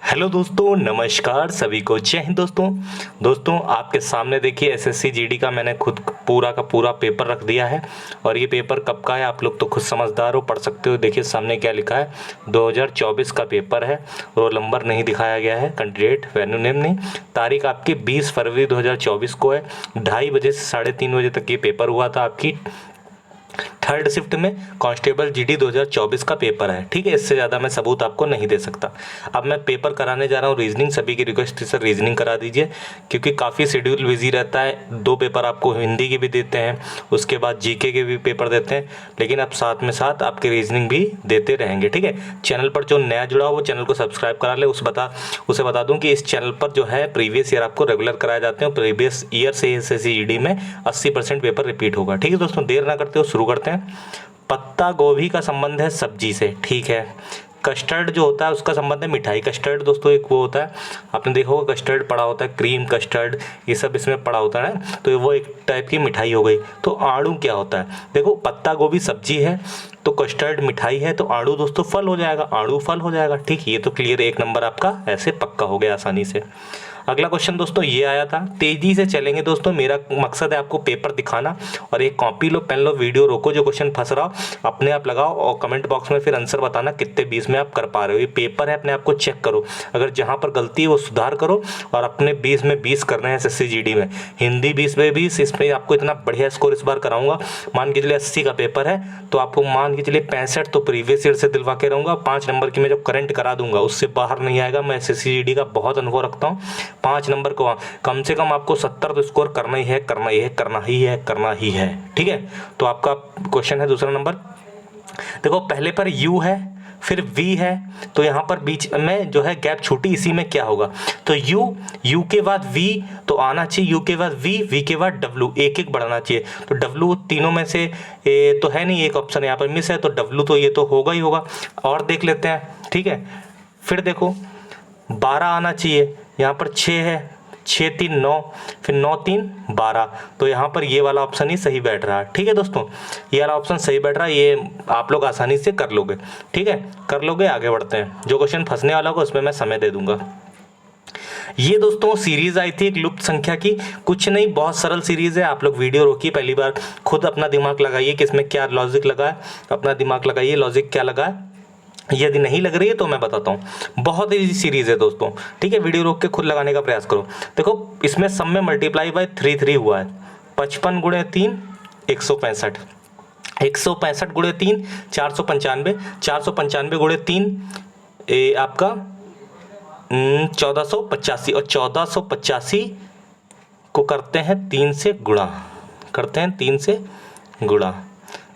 Hello दोस्तों, नमस्कार सभी को। जय हिंद दोस्तों आपके सामने देखिए एसएससी जीडी का मैंने खुद पूरा का पूरा पेपर रख दिया है। और ये पेपर कब का है आप लोग तो खुद समझदार हो, पढ़ सकते हो। देखिए सामने क्या लिखा है, 2024 का पेपर है। रोल नंबर नहीं दिखाया गया है, कैंडिडेट वेन्यू नेम नहीं। तारीख आपकी 20 फरवरी 2024 को है। 2:30 बजे से 3:30 बजे तक ये पेपर हुआ था। आपकी थर्ड शिफ्ट में कांस्टेबल जीडी 2024 का पेपर है। ठीक है, इससे ज़्यादा मैं सबूत आपको नहीं दे सकता। अब मैं पेपर कराने जा रहा हूँ रीजनिंग। सभी की रिक्वेस्ट थी सर रीजनिंग करा दीजिए, क्योंकि काफ़ी शेड्यूल बिजी रहता है। 2 पेपर आपको हिंदी के भी देते हैं, उसके बाद जीके के भी पेपर देते हैं, लेकिन अब साथ में साथ आपके रीजनिंग भी देते रहेंगे। ठीक है, चैनल पर जो नया जुड़ा हो वो चैनल को सब्सक्राइब करा ले। उसे बता दूँ कि इस चैनल पर जो है प्रीवियस ईयर आपको रेगुलर कराए जाते हैं। प्रीवियस ईयर से एसएससी जीडी में 80% पेपर रिपीट होगा। ठीक है दोस्तों, देर ना करते हो शुरू करते हैं। पत्ता गोभी का संबंध है सब्जी से। ठीक है, कस्टर्ड जो होता है उसका संबंध है मिठाई। कस्टर्ड दोस्तों एक वो होता है, आपने देखा होगा कस्टर्ड पड़ा होता है, क्रीम कस्टर्ड ये सब इसमें पड़ा होता है, तो वो एक टाइप की मिठाई हो गई। तो आड़ू क्या होता है, देखो पत्ता गोभी सब्जी है, तो कस्टर्ड मिठाई है, तो आड़ू दोस्तों फल हो जाएगा, आड़ू फल हो जाएगा। ठीक, ये तो क्लियर, 1 नंबर आपका ऐसे पक्का हो गया आसानी से। अगला क्वेश्चन दोस्तों ये आया था, तेजी से चलेंगे दोस्तों, मेरा मकसद है आपको पेपर दिखाना। और एक कॉपी लो, पेन लो, वीडियो रोको, जो क्वेश्चन फंस रहा हो अपने आप लगाओ और कमेंट बॉक्स में फिर आंसर बताना कितने 20 में आप कर पा रहे हो। ये पेपर है, अपने आप को चेक करो, अगर जहां पर गलती है वो सुधार करो। और अपने 20 में 20 करना है एसएससी जीडी में। हिंदी 20 में 20, इसमें आपको इतना बढ़िया स्कोर इस बार कराऊंगा। मान के चलिए 80 का पेपर है तो आपको मान के चलिए 65 तो प्रीवियस ईयर से दिलवा के रहूंगा। 5 नंबर की मैं जो करंट करा दूंगा उससे बाहर नहीं आएगा। मैं एसएससी जीडी का बहुत अनुभव रखता हूँ। 5 नंबर को कम से कम आपको 70 तो स्कोर करना ही है, करना ही है, करना ही है, करना ही है। ठीक है, तो आपका क्वेश्चन है दूसरा नंबर। देखो पहले पर यू है, फिर वी है, तो यहाँ पर बीच में जो है गैप छूटी, इसी में क्या होगा, तो यू के बाद वी तो आना चाहिए, यू के बाद वी के बाद डब्लू, एक एक बढ़ाना चाहिए। तो डब्लू तीनों में से तो है नहीं, एक ऑप्शन यहाँ पर मिस है, तो डब्लू तो ये तो होगा ही होगा। और देख लेते हैं। ठीक है, फिर देखो 12 आना चाहिए, यहाँ पर 6 है, 6 3 9, फिर 9 3 12, तो यहाँ पर ये वाला ऑप्शन ही सही बैठ रहा है। ठीक है दोस्तों, ये वाला ऑप्शन सही बैठ रहा है, ये आप लोग आसानी से कर लोगे। ठीक है, कर लोगे। आगे बढ़ते हैं, जो क्वेश्चन फंसने वाला होगा उसमें मैं समय दे दूंगा। ये दोस्तों सीरीज आई थी एक लुप्त संख्या की, कुछ नहीं, बहुत सरल सीरीज है। आप लोग वीडियो रोकिए, पहली बार खुद अपना दिमाग लगाइए कि इसमें क्या लॉजिक लगा है, अपना दिमाग लगाइए लॉजिक क्या लगा है। यदि नहीं लग रही है तो मैं बताता हूँ, बहुत इजी सीरीज है दोस्तों। ठीक है, वीडियो रोक के खुद लगाने का प्रयास करो। देखो इसमें सब में मल्टीप्लाई बाय 3 हुआ है। 55 गुणे 3 165, 165 गुणे 3 495, 495 गुणे 3 आपका 1485, और 1485 को करते हैं 3 से गुणा, करते हैं 3 से गुणा।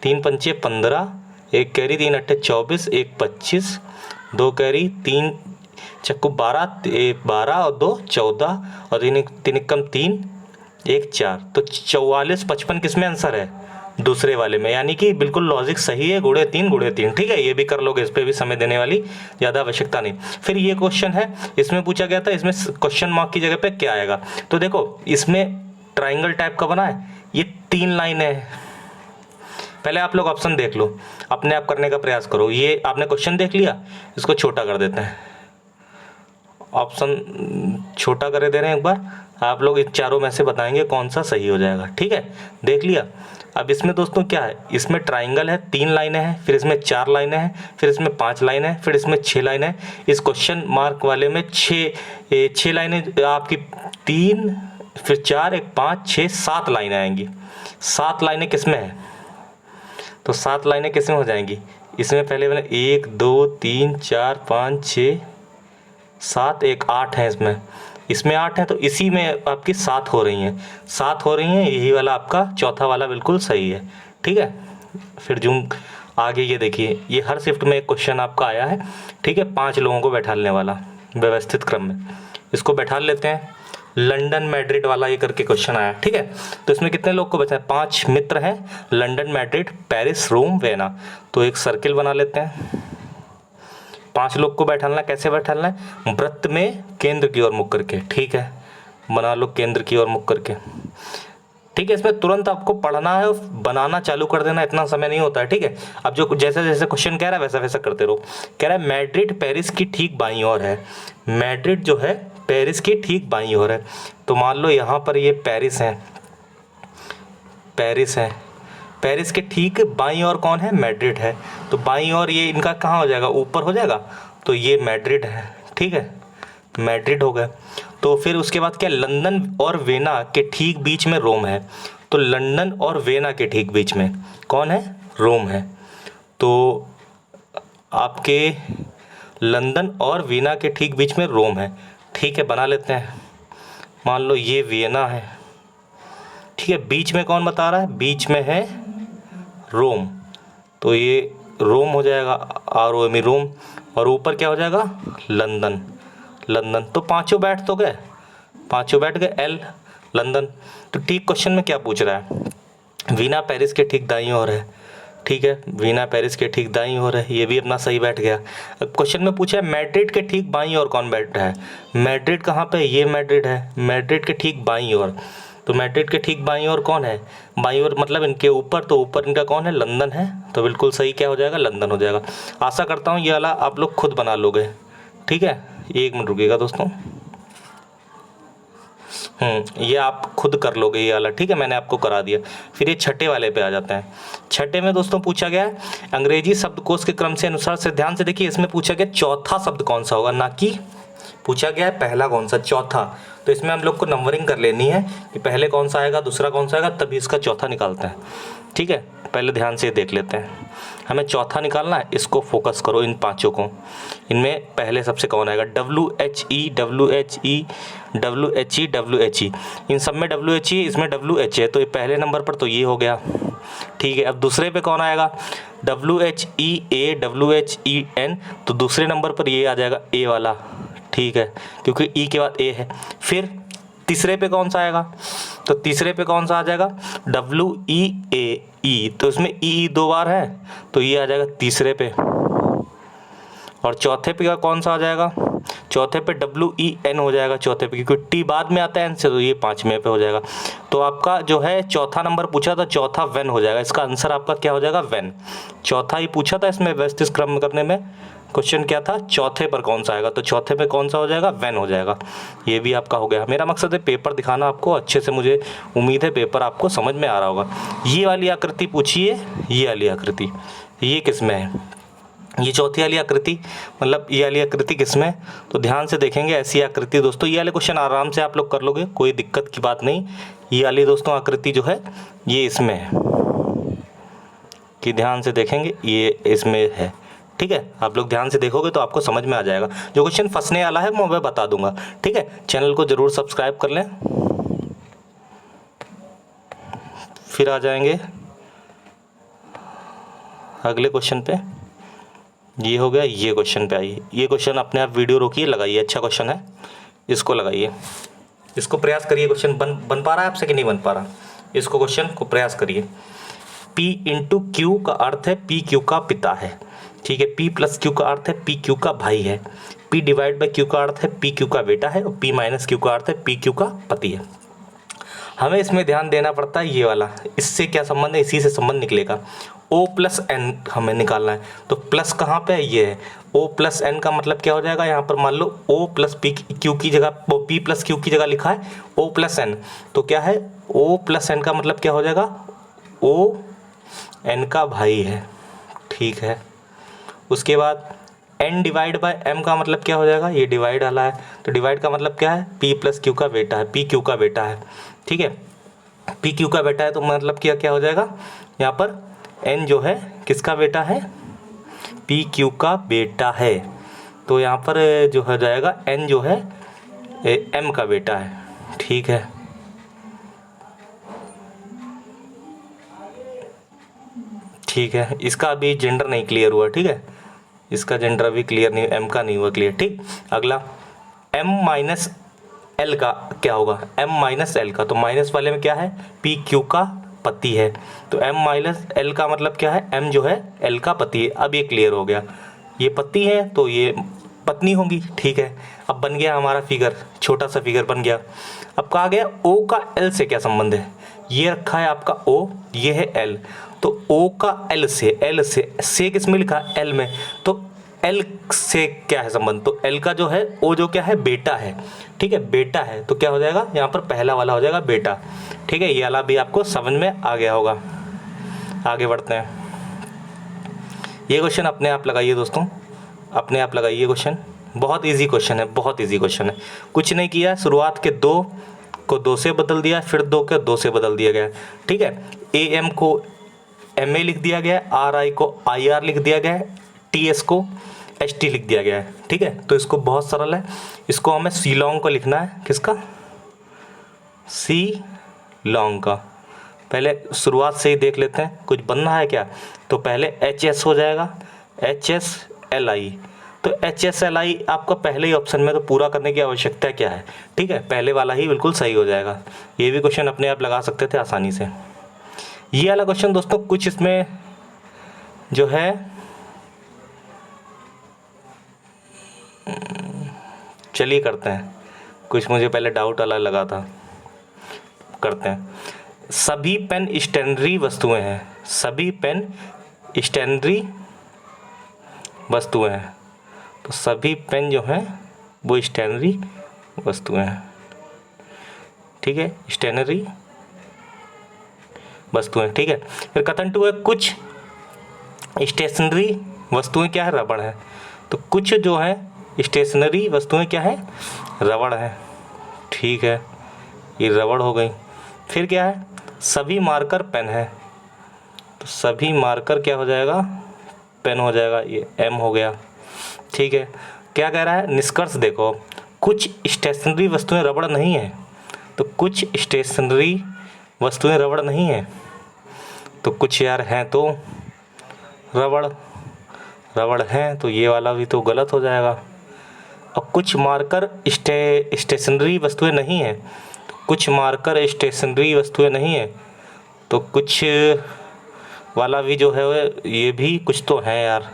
3 पंचे 15, 1 कैरी, 3 अट्ठे 24, 1 25, 2 कैरी, 3 चक्कू 12, 12 और 2 14, और 3 कम 3, 1 4, तो 44 55 किसमें आंसर है, दूसरे वाले में, यानी कि बिल्कुल लॉजिक सही है। गुणे 3 गुणे 3। ठीक है, ये भी कर लोगे, इस पर भी समय देने वाली ज़्यादा आवश्यकता नहीं। फिर ये क्वेश्चन है, इसमें पूछा गया था, इसमें क्वेश्चन मार्क की जगह पे क्या आएगा, तो देखो इसमें ट्राइंगल टाइप का बना है, ये 3 लाइन है। पहले आप लोग ऑप्शन देख लो, अपने आप करने का प्रयास करो। ये आपने क्वेश्चन देख लिया, इसको छोटा कर देते हैं, ऑप्शन छोटा कर दे रहे हैं एक बार। आप लोग इन चारों में से बताएंगे कौन सा सही हो जाएगा। ठीक है, देख लिया। अब इसमें दोस्तों क्या है, इसमें ट्राइंगल है, 3 लाइनें हैं, फिर इसमें 4 लाइनें हैं, फिर इसमें 5 लाइनें हैं, फिर इसमें 6 लाइनें हैं। इस क्वेश्चन मार्क वाले में 6 लाइनें आपकी, 3 फिर 4 1 5 6 7 लाइनें आएंगी। 7 लाइनें किसमें है, तो 7 लाइनें किसमें हो जाएंगी, इसमें पहले वाले 1 2 3 4 5 6 7 1 8 है, इसमें 8 है, तो इसी में आपकी 7 हो रही हैं, 7 हो रही हैं, यही वाला आपका चौथा वाला बिल्कुल सही है। ठीक है, फिर जूम आगे ये देखिए, ये हर शिफ्ट में एक क्वेश्चन आपका आया है। ठीक है, 5 लोगों को बैठाने वाला व्यवस्थित क्रम में, इसको बैठा लेते हैं। लंदन मैड्रिड वाला ये करके क्वेश्चन आया। ठीक है, तो इसमें कितने लोग को बचा है, 5 मित्र हैं, London Madrid Paris Rome Vienna, तो एक सर्किल बना लेते हैं। 5 लोग को बैठाना, कैसे बैठाना है, वृत्त में केंद्र की ओर मुख करके। ठीक है, बना लो केंद्र की ओर मुख करके। ठीक है, इसमें तुरंत आपको पढ़ना है, बनाना चालू कर देना, इतना समय नहीं होता है। ठीक है, अब जो जैसे जैसे क्वेश्चन कह रहा है वैसा वैसा करते रहो। कह रहा है मैड्रिड पेरिस की ठीक बाईं ओर है। मैड्रिड जो है पेरिस की ठीक बाईं ओर है। तो मान लो यहाँ पर ये पेरिस है, पेरिस है, पेरिस के ठीक बाईं ओर कौन है? मैड्रिड है। तो बाईं ओर ये इनका कहाँ हो जाएगा? ऊपर हो जाएगा। तो ये मैड्रिड है। ठीक है, मैड्रिड हो गया। तो फिर उसके बाद क्या? लंदन और वेना के ठीक बीच में रोम है। तो लंदन और वेना के ठीक बीच में कौन है? रोम है। तो आपके लंदन और वीना के ठीक बीच में रोम है। ठीक है, बना लेते हैं। मान लो ये वियना है। ठीक है, बीच में कौन बता रहा है? बीच में है रोम। तो ये रोम हो जाएगा, ROM रोम। और ऊपर क्या हो जाएगा? लंदन। लंदन। तो पांचों बैठ तो गए, पांचों बैठ गए। L London. तो ठीक क्वेश्चन में क्या पूछ रहा है? वीना पेरिस के ठीक दाईं ओर है। ठीक है, वीना पेरिस के ठीक दाईं ओर है, ये भी अपना सही बैठ गया। अब क्वेश्चन में पूछा है मैड्रिड के ठीक बाईं ओर कौन बैठा है? मैड्रिड कहाँ पे? ये मैड्रिड है, मैड्रिड के ठीक बाईं ओर। तो मैड्रिड के ठीक बाईं ओर कौन है? बाईं ओर मतलब इनके ऊपर, तो ऊपर इनका कौन है? लंदन है। तो बिल्कुल सही क्या हो जाएगा? लंदन हो जाएगा। आशा करता हूँ ये वाला आप लोग खुद बना लोगे। ठीक है, 1 मिनट रुकिएगा दोस्तों। ये आप खुद कर लोगे ये वाला। ठीक है, मैंने आपको करा दिया। फिर ये छठे वाले पे आ जाते हैं। छठे में दोस्तों पूछा गया है अंग्रेजी शब्दकोश के क्रम से अनुसार से, ध्यान से देखिए, इसमें पूछा गया चौथा शब्द कौन सा होगा, ना कि पूछा गया है पहला कौन सा, चौथा। तो इसमें हम लोग को नंबरिंग कर लेनी है कि पहले कौन सा आएगा, दूसरा कौन सा आएगा, तभी इसका चौथा निकालते हैं। ठीक है, पहले ध्यान से देख लेते हैं। हमें चौथा निकालना है, इसको फोकस करो इन पांचों को। इनमें पहले सबसे कौन आएगा? WHE WHE WHE WHE। इन सब में WHE, इसमें WH है, तो ये पहले नंबर पर तो ये हो गया। ठीक है, अब दूसरे पे कौन आएगा? WHEA WHEN। तो दूसरे नंबर पर ये आ जाएगा A वाला। ठीक है, क्योंकि E के बाद A है। फिर तीसरे पे कौन सा आएगा? तो तीसरे पे कौन सा आ जाएगा? WEAE। तो इसमें E 2 बार है, तो ये आ जाएगा तीसरे पे। और चौथे पे कौन सा आ जाएगा? चौथे पे WEN हो जाएगा चौथे पे, क्योंकि T बाद में आता है N से, तो ये 5वें पे हो जाएगा। तो आपका जो है चौथा नंबर पूछा था, चौथा वेन हो जाएगा। इसका आंसर आपका क्या हो जाएगा? वेन। चौथा ही पूछा था इसमें व्यवस्थित क्रम करने में। क्वेश्चन क्या था? चौथे पर कौन सा आएगा, तो चौथे पे कौन सा हो जाएगा? वेन हो जाएगा। ये भी आपका हो गया। मेरा मकसद है पेपर दिखाना आपको अच्छे से, मुझे उम्मीद है पेपर आपको समझ में आ रहा होगा। ये वाली आकृति पूछिए, ये वाली आकृति, ये किस में है? ये चौथी वाली आकृति, मतलब ये वाली आकृति किसमें? तो ध्यान से देखेंगे ऐसी आकृति दोस्तों, ये वाले क्वेश्चन आराम से आप लोग कर लोगे, कोई दिक्कत की बात नहीं। ये वाली दोस्तों आकृति जो है ये इसमें है, कि ध्यान से देखेंगे ये इसमें है। ठीक है, आप लोग ध्यान से देखोगे तो आपको समझ में आ जाएगा। जो क्वेश्चन फंसने वाला है मैं बता दूंगा। ठीक है, चैनल को जरूर सब्सक्राइब कर लें। फिर आ जाएंगे अगले क्वेश्चन पे। ये हो गया, ये क्वेश्चन पे आइए। ये क्वेश्चन अपने आप वीडियो रोकिए, लगाइए, अच्छा क्वेश्चन है, इसको लगाइए, इसको प्रयास करिए। क्वेश्चन बन पा रहा है आपसे कि नहीं बन पा रहा? इसको क्वेश्चन को प्रयास करिए। P इंटू क्यू का अर्थ है P क्यू का पिता है। ठीक है, P प्लस क्यू का अर्थ है P क्यू का भाई है। P डिवाइड बाई क्यू का अर्थ है P क्यू का बेटा है। और P माइनस क्यू का अर्थ है P क्यू का पति है। हमें इसमें ध्यान देना पड़ता है ये वाला, इससे क्या संबंध है? इसी से संबंध निकलेगा। O प्लस एन हमें निकालना है, तो प्लस कहाँ पे है? ये है। O प्लस एन का मतलब क्या हो जाएगा? यहाँ पर मान लो O प्लस पी क्यू की जगह, P प्लस क्यू की जगह लिखा है O प्लस एन, तो क्या है? O प्लस एन का मतलब क्या हो जाएगा? O एन का भाई है। ठीक है, उसके बाद n डिवाइड बाय m का मतलब क्या हो जाएगा? ये डिवाइड वाला है, तो डिवाइड का मतलब क्या है? P प्लस क्यू का बेटा है, P क्यू का बेटा है। ठीक है, P क्यू का बेटा है, तो मतलब क्या हो जाएगा? यहाँ पर n जो है किसका बेटा है? P क्यू का बेटा है। तो यहाँ पर जो हो जाएगा n जो है m का बेटा है। ठीक है, ठीक है, इसका अभी जेंडर नहीं क्लियर हुआ। ठीक है, इसका जेंडर अभी क्लियर नहीं, m का नहीं हुआ क्लियर। ठीक, अगला m माइनस l का क्या होगा? m माइनस l का, तो माइनस वाले में क्या है? P क्यू का पति है, तो m माइनस l का मतलब क्या है? m जो है l का पति है। अब ये क्लियर हो गया, ये पति है तो ये पत्नी होंगी। ठीक है, अब बन गया हमारा फिगर, छोटा सा फिगर बन गया। अब कहा गया O का L से क्या संबंध है? ये रखा है आपका O, ये है L, तो O का L से किस में लिखा है? L में, तो L से क्या है संबंध? तो L का जो है O जो क्या है? बेटा है, ठीक है, बेटा है, तो क्या हो जाएगा यहाँ पर? पहला वाला हो जाएगा बेटा, ठीक है। ये वाला भी आपको समझ में आ गया होगा। आगे बढ़ते हैं। ये क्वेश्चन अपने आप लगाइए दोस्तों, अपने आप लगाइए क्वेश्चन, बहुत इजी क्वेश्चन है, बहुत इजी क्वेश्चन है। कुछ नहीं किया, शुरुआत के 2 को 2 से बदल दिया, फिर 2 को 2 से बदल दिया गया, ठीक है। AM को MA लिख दिया गया, RI को IR लिख दिया गया, TS को ST लिख दिया गया है, ठीक है। तो इसको बहुत सरल है, इसको हमें शिलोंग को लिखना है। किसका? शिलोंग का। पहले शुरुआत से ही देख लेते हैं, कुछ बनना है क्या? तो पहले HS हो जाएगा, HSLI, तो HSLI आपका पहले ही ऑप्शन में, तो पूरा करने की आवश्यकता क्या है, ठीक है, पहले वाला ही बिल्कुल सही हो जाएगा। ये भी क्वेश्चन अपने आप लगा सकते थे आसानी से। ये वाला क्वेश्चन दोस्तों कुछ इसमें जो है चलिए करते हैं, कुछ मुझे पहले डाउट वाला लगा था, करते हैं। सभी पेन स्टेशनरी वस्तुएं हैं, सभी पेन स्टेशनरी वस्तुएं हैं, तो सभी पेन जो हैं वो स्टेशनरी वस्तुएं हैं, ठीक है, स्टेशनरी वस्तुएं, ठीक है। फिर कथन 2 है, कुछ स्टेशनरी वस्तुएं क्या है? रबड़ है, तो कुछ जो है स्टेशनरी वस्तुएं क्या है? रबड़ है, ठीक है, ये रबड़ हो गई। फिर क्या है? सभी मार्कर पेन है, तो सभी मार्कर क्या हो जाएगा? पेन हो जाएगा, ये M हो गया, ठीक है। क्या कह रहा है? निष्कर्ष देखो, कुछ स्टेशनरी वस्तुएं रबड़ नहीं है, तो कुछ स्टेशनरी वस्तुएं रबड़ नहीं है, तो कुछ यार हैं तो रबड़, रबड़ हैं, तो ये वाला भी तो गलत हो जाएगा। अब कुछ मार्कर स्टेशनरी वस्तुएं नहीं है, कुछ मार्कर स्टेशनरी वस्तुएं नहीं है, तो कुछ वाला भी जो है ये भी कुछ तो है यार,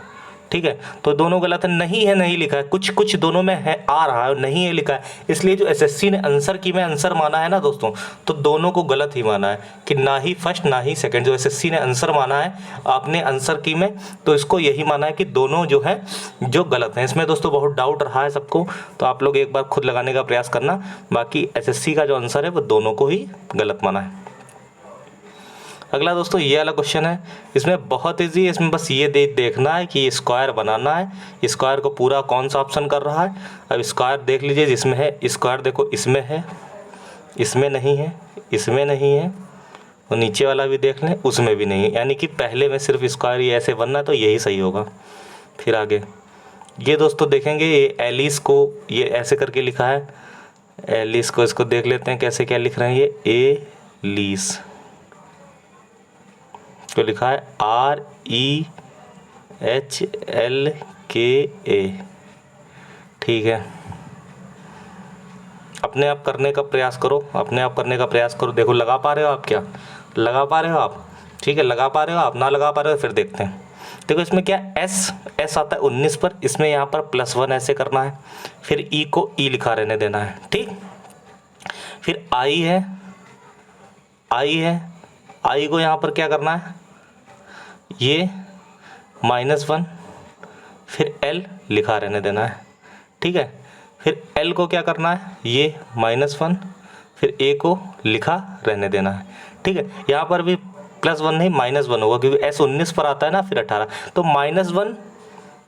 ठीक है। तो दोनों गलत है, नहीं है नहीं लिखा है, कुछ कुछ दोनों में है, आ रहा है, नहीं है लिखा है। इसलिए जो SSC ने आंसर की में आंसर माना है ना दोस्तों, तो दोनों को गलत ही माना है कि ना ही फर्स्ट ना ही सेकंड। जो SSC ने आंसर माना है आपने आंसर की में, तो इसको यही माना है कि दोनों जो है जो गलत हैं। इसमें दोस्तों बहुत डाउट रहा है सबको, तो आप लोग एक बार खुद लगाने का प्रयास करना। बाकी SSC का जो आंसर है वो दोनों को ही गलत माना है। अगला दोस्तों ये वाला क्वेश्चन है, इसमें बहुत ईजी है, इसमें बस ये देखना है कि स्क्वायर बनाना है। स्क्वायर को पूरा कौन सा ऑप्शन कर रहा है? अब स्क्वायर देख लीजिए, जिसमें है स्क्वायर देखो, इसमें है, इसमें नहीं है, इसमें नहीं है, और नीचे वाला भी देख लें, उसमें भी नहीं है, यानी कि पहले में सिर्फ स्क्वायर ये ऐसे बनना है, तो यही सही होगा। फिर आगे ये दोस्तों देखेंगे, ये एलिस को ये ऐसे करके लिखा है, एलिस को इसको देख लेते हैं कैसे क्या लिख रहे हैं। ये एलिस तो लिखा है REHLKA, ठीक है। अपने आप करने का प्रयास करो, अपने आप करने का प्रयास करो। देखो लगा पा रहे हो आप? क्या लगा पा रहे हो आप? ठीक है, लगा पा रहे हो आप? ना लगा पा रहे हो फिर देखते हैं। देखो इसमें क्या S आता है 19 पर, इसमें यहाँ पर +1 ऐसे करना है, फिर E को E लिखा रहने देना है, ठीक। फिर I है, I को यहाँ पर क्या करना है? ये -1, फिर L लिखा रहने देना है, ठीक है। फिर L को क्या करना है? ये -1, फिर A को लिखा रहने देना है, ठीक है। यहाँ पर भी +1 नहीं -1 होगा, क्योंकि S 19 पर आता है ना, फिर 18, तो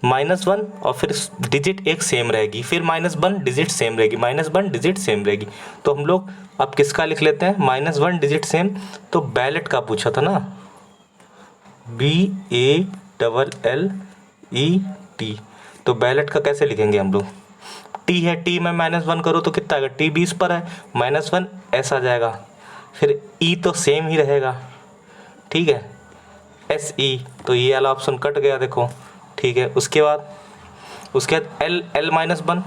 -1 और फिर डिजिट एक सेम रहेगी, फिर -1 डिजिट सेम रहेगी, -1 डिजिट सेम रहेगी। तो हम लोग अब किसका लिख लेते हैं? -1 डिजिट सेम, तो बैलेट का पूछा था ना, BALLET, तो बैलेट का कैसे लिखेंगे हम लोग? T है, T में -1 करो तो कितना आएगा? T 20 पर है, -1 S आ जाएगा, फिर E तो सेम ही रहेगा, ठीक है, SE, तो ये वाला ऑप्शन कट गया देखो, ठीक है। उसके बाद L -1,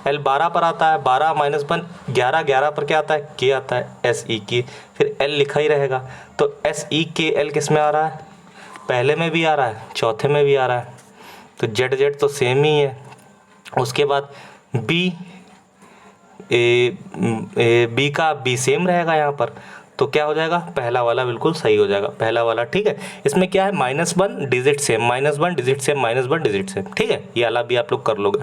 L 12 पर आता है, 12 -1 11 पर क्या आता है? K आता है, SE की, फिर L लिखा ही रहेगा, तो SEKL किस में आ रहा है? पहले में भी आ रहा है, चौथे में भी आ रहा है, तो Z तो सेम ही है। उसके बाद B का B सेम रहेगा यहाँ पर, तो क्या हो जाएगा, पहला वाला बिल्कुल सही हो जाएगा, पहला वाला। ठीक है, इसमें क्या है, -1 digit same, -1 digit same, -1 digit same. ठीक है, ये वाला भी आप लोग कर लोगे।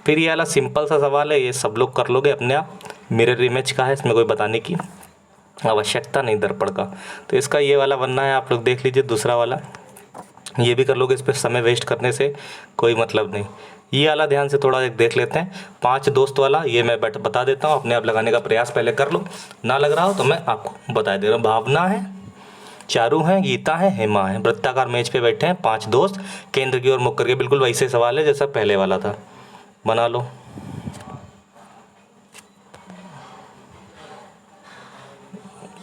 फिर ये वाला सिंपल सा सवाल है, ये सब लोग कर लोगे अपने आप। मिरर इमेज का है, इसमें कोई बताने की आवश्यकता नहीं दर्पण का। तो इसका ये वाला बनना है, आप लोग देख लीजिए दूसरा वाला, ये भी कर लोगे। इस पर समय वेस्ट करने से कोई मतलब नहीं। ये वाला ध्यान से थोड़ा एक देख लेते हैं, 5 दोस्त वाला, ये मैं बता देता हूँ, अपने आप लगाने का प्रयास पहले कर लो, ना लग रहा हो तो मैं आपको बता दे रहा हूँ। भावना है, चारू हैं, गीता है, हेमा है, वृत्ताकार मेज पे बैठे हैं 5 दोस्त, केंद्र की ओर मुख करके। बिल्कुल वैसे सवाल है जैसा पहले वाला था, बना लो।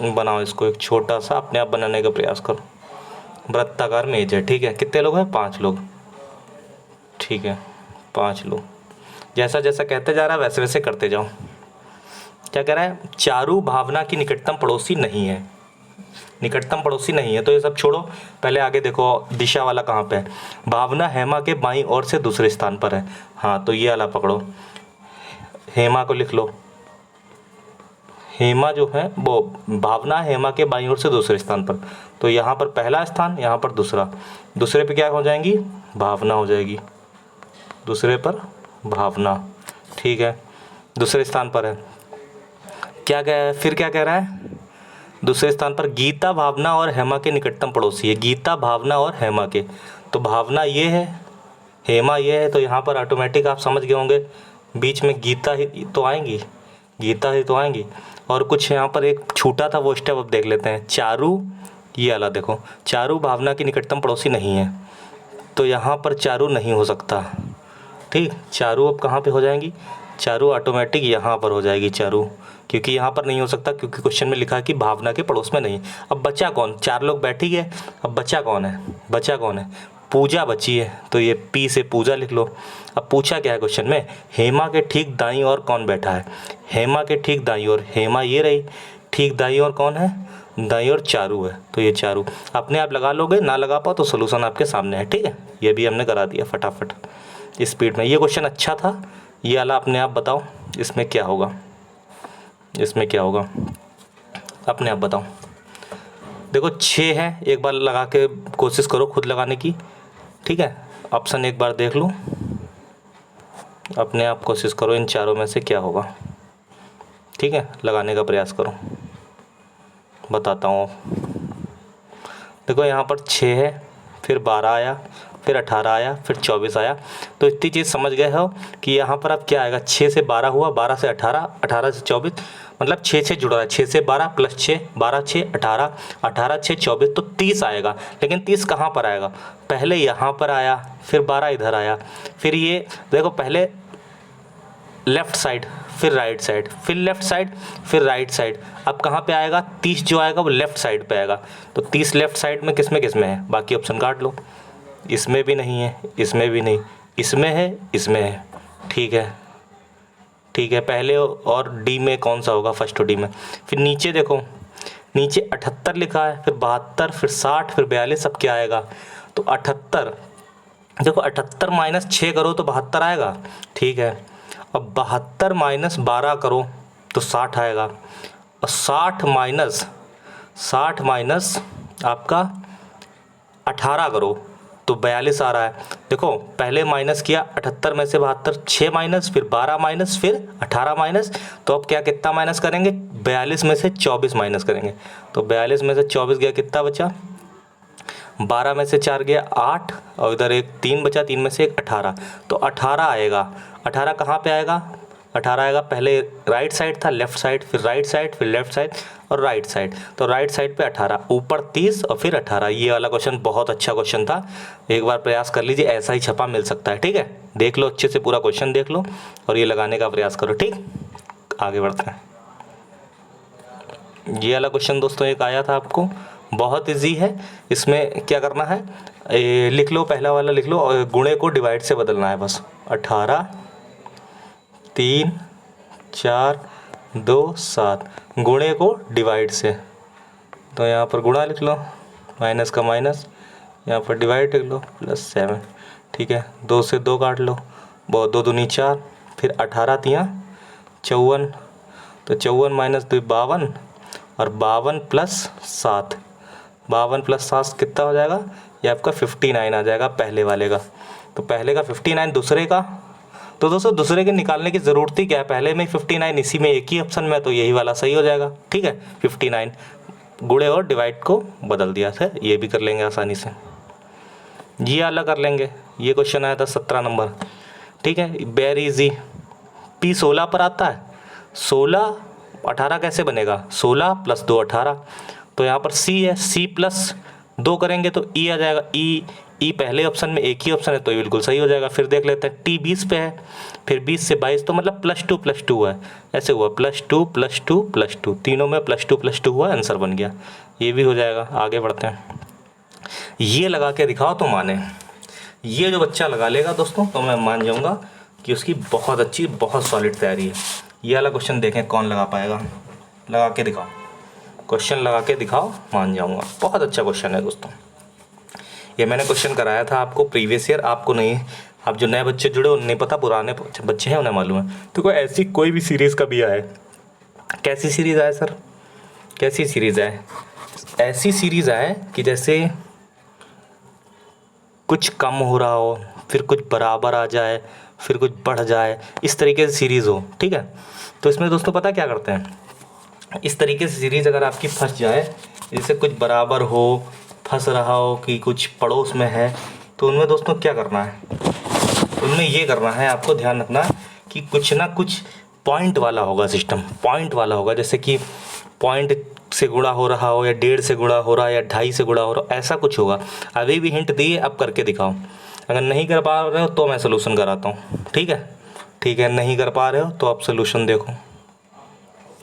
बनाओ इसको, एक छोटा सा अपने आप बनाने का प्रयास करो। वृत्ताकार मेज है, ठीक है, कितने लोग हैं, 5 लोग, ठीक है, 5 लोग। जैसा जैसा कहते जा रहा है वैसे वैसे करते जाओ। क्या कह रहा है, चारू भावना की निकटतम पड़ोसी नहीं है, निकटतम पड़ोसी नहीं है, तो ये सब छोड़ो, पहले आगे देखो दिशा वाला कहाँ पे है। भावना हेमा के बाईं ओर से दूसरे स्थान पर है, हाँ तो ये वाला पकड़ो, हेमा को लिख लो। हेमा जो है वो, भावना हेमा के बाईं ओर से दूसरे स्थान पर, तो यहाँ पर पहला स्थान, यहाँ पर दूसरा, दूसरे पे क्या हो जाएंगी, भावना हो जाएगी, दूसरे पर भावना। ठीक है, दूसरे स्थान पर है। क्या कह है, फिर क्या कह रहा है, दूसरे स्थान पर गीता भावना और हेमा के निकटतम पड़ोसी है, गीता भावना और हेमा के, तो भावना ये है, हेमा ये है, तो यहाँ पर ऑटोमेटिक आप समझ गए होंगे बीच में गीता ही तो आएंगी, गीता ही तो आएंगी। और कुछ यहाँ पर एक छूटा था वो स्टेप अब देख लेते हैं। चारू, ये वाला देखो, चारू भावना की निकटतम पड़ोसी नहीं है, तो यहाँ पर चारू नहीं हो सकता। ठीक, चारू अब कहाँ पे हो जाएंगी, चारू ऑटोमेटिक यहाँ पर हो जाएगी चारू, क्योंकि यहाँ पर नहीं हो सकता, क्योंकि क्वेश्चन में लिखा है कि भावना के पड़ोस में नहीं। अब बचा कौन, 4 लोग बैठ ही गए, अब बचा कौन है, बचा कौन है, पूजा बची है, तो ये पी से पूजा लिख लो। अब पूछा क्या है क्वेश्चन में, हेमा के ठीक दाईं ओर कौन बैठा है, हेमा के ठीक दाईं ओर, हेमा ये रही, ठीक दाईं ओर कौन है, दाईं ओर चारू है, तो ये चारू। अपने आप लगा लोगे, ना लगा पाओ तो सोल्यूशन आपके सामने है। ठीक है, ये भी हमने करा दिया फटाफट स्पीड में। ये क्वेश्चन अच्छा था, ये वाला अपने आप बताओ इसमें क्या होगा, इसमें क्या होगा अपने आप बताओ। देखो 6 है, एक बार लगा के कोशिश करो खुद लगाने की। ठीक है, ऑप्शन एक बार देख लो, अपने आप कोशिश करो इन चारों में से क्या होगा। ठीक है, लगाने का प्रयास करो, बताता हूँ। देखो यहाँ पर 6 है, फिर 12 आया, फिर 18 आया, फिर 24 आया, तो इतनी चीज़ समझ गए हो कि यहाँ पर अब क्या आएगा, 6 से 12 हुआ, 12 से 18, 18 से 24, मतलब 6 से जुड़ा है, 6 से 12 प्लस 6, 12 6 18, 18 6 24, तो 30 आएगा। लेकिन 30 कहाँ पर आएगा, पहले यहाँ पर आया, फिर 12 इधर आया, फिर ये देखो पहले लेफ़्ट साइड, फिर राइट साइड, फिर लेफ़्ट साइड, फिर राइट साइड। अब कहाँ पे आएगा, 30 जो आएगा वो लेफ़्ट साइड पे आएगा, तो 30 लेफ़्ट साइड में किस में है, बाकी ऑप्शन काट लो। इसमें भी नहीं है, इसमें भी नहीं, इसमें है, इसमें है। ठीक है, ठीक है, पहले और डी में कौन सा होगा, फर्स्ट और डी में। फिर नीचे देखो, नीचे 78 लिखा है, फिर 72, फिर 60, फिर 42, अब क्या आएगा, तो 78, देखो 78 माइनस 6 करो तो 72 आएगा। ठीक है, अब 72 माइनस 12 करो तो 60 आएगा, और 60 माइनस आपका 18 करो तो 42 आ रहा है। देखो पहले माइनस किया 78 में से 72, 6 माइनस, फिर 12 माइनस, फिर 18 माइनस, तो अब क्या कितना माइनस करेंगे, 42 में से 24 माइनस करेंगे, तो 42 में से 24 गया, कितना बचा, 12 में से 4 गया 8, और इधर एक 3 बचा, 3 में से 1 18, तो 18 आएगा। 18 कहाँ पे आएगा, 18 आएगा, पहले राइट साइड था, लेफ्ट साइड, फिर राइट साइड, फिर लेफ्ट साइड और राइट साइड, तो राइट साइड पे 18, ऊपर 30 और फिर 18। ये वाला क्वेश्चन बहुत अच्छा क्वेश्चन था, एक बार प्रयास कर लीजिए, ऐसा ही छपा मिल सकता है। ठीक है, देख लो अच्छे से, पूरा क्वेश्चन देख लो और ये लगाने का प्रयास करो। ठीक, आगे बढ़ते हैं। ये वाला क्वेश्चन दोस्तों एक आया था आपको, बहुत इजी है। इसमें क्या करना है, लिख लो, पहला वाला लिख लो, और गुणे को डिवाइड से बदलना है बस। 18 3 4 2 7, गुणे को डिवाइड से, तो यहाँ पर गुणा लिख लो, माइनस का माइनस, यहाँ पर डिवाइड लिख लो, +7। ठीक है, 2 से 2 काट लो, बहुत 2 दूनी 4, फिर 18 तियाँ 54, तो 54 माइनस 2 52, और 52 प्लस 7, 52 प्लस 7 कितना हो जाएगा, ये आपका 59 आ जाएगा पहले वाले का। तो पहले का 59, दूसरे का, तो दोस्तों दूसरे के निकालने की ज़रूरत ही क्या है, पहले में 59, इसी में एक ही ऑप्शन में, तो यही वाला सही हो जाएगा। ठीक है, 59 गुणे और डिवाइड को बदल दिया था, ये भी कर लेंगे आसानी से। ये अलग कर लेंगे, ये क्वेश्चन आया था 17 नंबर। ठीक है, वेरी इजी। P 16 पर आता है, 16 18 कैसे बनेगा, 16 प्लस 2 18, तो यहाँ पर C है, C प्लस 2 करेंगे तो E आ जाएगा। ई पहले ऑप्शन में एक ही ऑप्शन है, तो ये बिल्कुल सही हो जाएगा। फिर देख लेते हैं, T 20 पे है, फिर 20 से 22, तो मतलब +2 है, ऐसे हुआ +2 तीनों में +2 हुआ, आंसर बन गया। ये भी हो जाएगा। आगे बढ़ते हैं, ये लगा के दिखाओ तो माने। ये जो बच्चा लगा लेगा दोस्तों, तो मैं मान जाऊंगा कि उसकी बहुत अच्छी, बहुत सॉलिड तैयारी है। ये वाला क्वेश्चन देखें कौन लगा पाएगा, लगा के दिखाओ, क्वेश्चन लगा के दिखाओ, मान जाऊंगा। बहुत अच्छा क्वेश्चन है दोस्तों। ये मैंने क्वेश्चन कराया था आपको प्रीवियस ईयर, आपको नहीं, आप जो नए बच्चे जुड़े उन्हें नहीं पता, पुराने बच्चे हैं उन्हें मालूम है। तो कोई ऐसी कोई भी सीरीज़ कभी आए, कैसी सीरीज़ आए सर, कैसी सीरीज़ आए, ऐसी सीरीज़ आए कि जैसे कुछ कम हो रहा हो, फिर कुछ बराबर आ जाए, फिर कुछ बढ़ जाए, इस तरीके से सीरीज़ हो। ठीक है, तो इसमें दोस्तों पता क्या करते हैं, इस तरीके से सीरीज़ अगर आपकी फंस जाए, जैसे कुछ बराबर हो, फंस रहा हो कि कुछ पड़ोस में है, तो उनमें दोस्तों क्या करना है, उनमें ये करना है, आपको ध्यान रखना कि कुछ ना कुछ पॉइंट वाला होगा सिस्टम, पॉइंट वाला होगा। जैसे कि पॉइंट से गुणा हो रहा हो, या 1.5 से गुणा हो रहा है, या 2.5 से गुणा हो रहा हो, ऐसा कुछ होगा। अभी भी हिंट दिए, अब करके दिखाओ। अगर नहीं कर पा रहे हो तो मैं सोल्यूशन कराता हूँ। ठीक है, ठीक है, नहीं कर पा रहे हो तो आप सोल्यूशन देखो,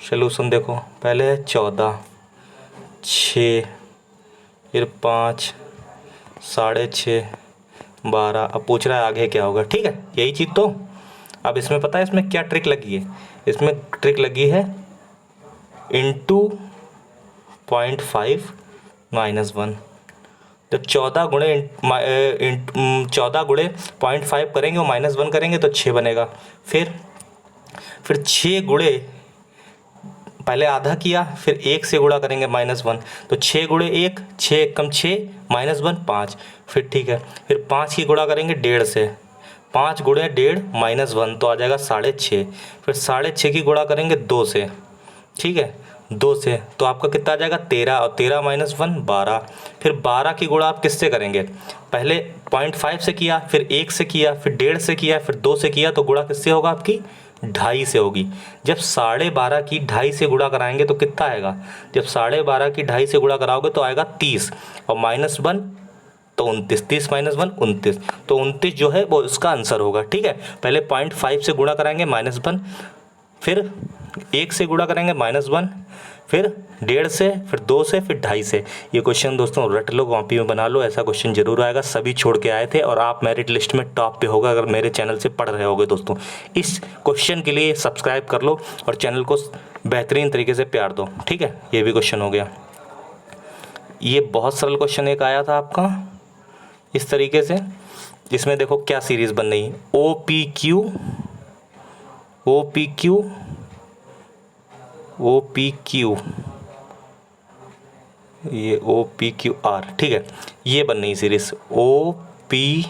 सोल्यूशन देखो। पहले है 14, 6, फिर 5, 6.5, 12। अब पूछ रहा है आगे क्या होगा। ठीक है, यही चीज़ तो। अब इसमें पता है इसमें क्या ट्रिक लगी है, इसमें ट्रिक लगी है इंटू 0.5 - 1। तो 14 गुणे 0.5 करेंगे और -1 करेंगे तो 6 बनेगा। फिर 6 गुणे, पहले आधा किया, फिर 1 से गुणा करेंगे -1, तो 6 गुणे 1, 6 एकम 6, -1 5। फिर ठीक है, फिर 5 की गुणा करेंगे 1.5 से, 5 गुणे 1.5 -1 तो आ जाएगा 6.5। फिर 6.5 की गुणा करेंगे 2 से, ठीक है, 2 से, तो आपका कितना आ जाएगा 13, और 13 - 1 12। फिर 12 की गुणा आप किससे करेंगे, पहले 0.5 से किया, फिर 1 से किया, फिर 1.5 से किया, फिर 2 से किया, तो गुणा किससे होगा आपकी 2.5 से होगी। जब 12.5 की 2.5 से गुणा कराएंगे तो कितना आएगा, जब 12.5 की 2.5 से गुणा कराओगे तो आएगा 30, और -1 तो 29, 30 - 1 29, तो 29 जो है वो इसका आंसर होगा। ठीक है, पहले 0.5 से गुणा कराएंगे -1, फिर 1 से गुणा करेंगे -1, फिर 1.5 से, फिर 2 से, फिर 2.5 से। ये क्वेश्चन दोस्तों रट लो, कॉपी में बना लो, ऐसा क्वेश्चन जरूर आएगा। सभी छोड़ के आए थे और आप मेरिट लिस्ट में टॉप पे होगा अगर मेरे चैनल से पढ़ रहे होगे दोस्तों। इस क्वेश्चन के लिए सब्सक्राइब कर लो और चैनल को बेहतरीन तरीके से प्यार दो। ठीक है, ये भी क्वेश्चन हो गया। ये बहुत सरल क्वेश्चन एक आया था आपका इस तरीके से, जिसमें देखो क्या सीरीज़ बन रही है, OPQ, ये OPQR। ठीक है, ये बन रही सीरीज OPQRST।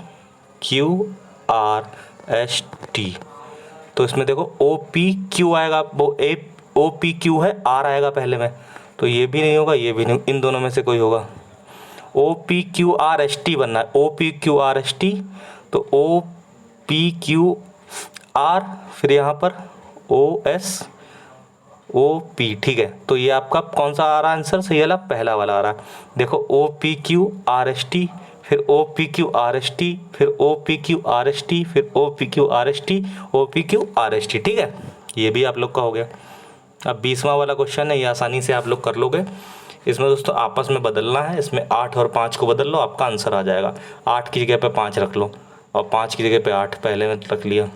तो इसमें देखो OPQ आएगा, वो OPQ है, R आएगा पहले में, तो ये भी नहीं होगा, ये भी नहीं, इन दोनों में से कोई होगा। OPQRST बनना है, OPQRST, तो OPQR, फिर यहाँ पर OSOP। ठीक है, तो ये आपका कौन सा आ रहा है आंसर, सही वाला पहला वाला आ रहा है। देखो OPQRST, फिर OPQRST, फिर OPQRST, फिर OPQRST, OPQRST। ठीक है, ये भी आप लोग का हो गया। अब 20वां वाला क्वेश्चन है, ये आसानी से आप लोग कर लोगे। इसमें दोस्तों आपस में बदलना है, इसमें 8 और 5 को बदल लो, आपका आंसर आ जाएगा। 8 की जगह पे 5 रख लो, और 5 की जगह पे 8 पहले में रख लिया,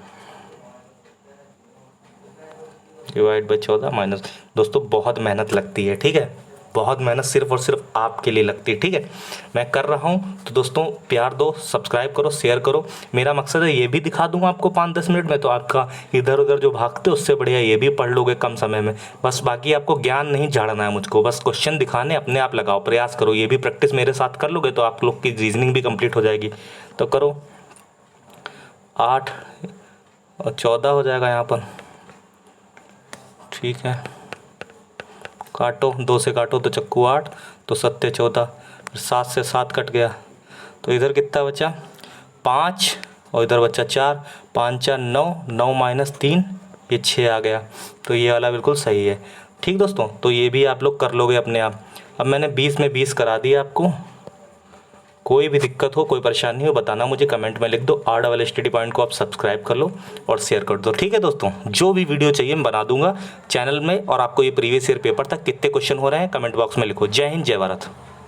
डिवाइड बाई 14 माइनस। दोस्तों बहुत मेहनत लगती है, ठीक है, बहुत मेहनत सिर्फ और सिर्फ आपके लिए लगती है, ठीक है। मैं कर रहा हूँ, तो दोस्तों प्यार दो, सब्सक्राइब करो, शेयर करो। मेरा मकसद है ये भी दिखा दूंगा आपको 5-10 मिनट में, तो आपका इधर उधर जो भागते उससे बढ़िया ये भी पढ़ लोगे कम समय में। बस बाकी आपको ज्ञान नहीं झाड़ना है मुझको, बस क्वेश्चन दिखाने, अपने आप लगाओ, प्रयास करो। ये भी प्रैक्टिस मेरे साथ कर लोगे तो आप लोग की रीजनिंग भी कंप्लीट हो जाएगी। तो करो, 8 और 14 हो जाएगा यहाँ पर, ठीक है। काटो, 2 से काटो तो चक्कू 8, तो 7 14, 7 से 7 कट गया, तो इधर कितना बचा 5 और इधर बचा 4, 5 4 9, 9 माइनस 3 ये 6 आ गया। तो ये वाला बिल्कुल सही है, ठीक दोस्तों। तो ये भी आप लोग कर लोगे अपने आप। अब मैंने 20 में 20 करा दिया आपको। कोई भी दिक्कत हो, कोई परेशानी हो, बताना मुझे, कमेंट में लिख दो। R स्टडी पॉइंट को आप सब्सक्राइब कर लो और शेयर कर दो, ठीक है दोस्तों। जो भी वीडियो चाहिए मैं बना दूंगा चैनल में। और आपको ये प्रीवियस ईयर पेपर तक कितने क्वेश्चन हो रहे हैं कमेंट बॉक्स में लिखो। जय हिंद, जय भारत।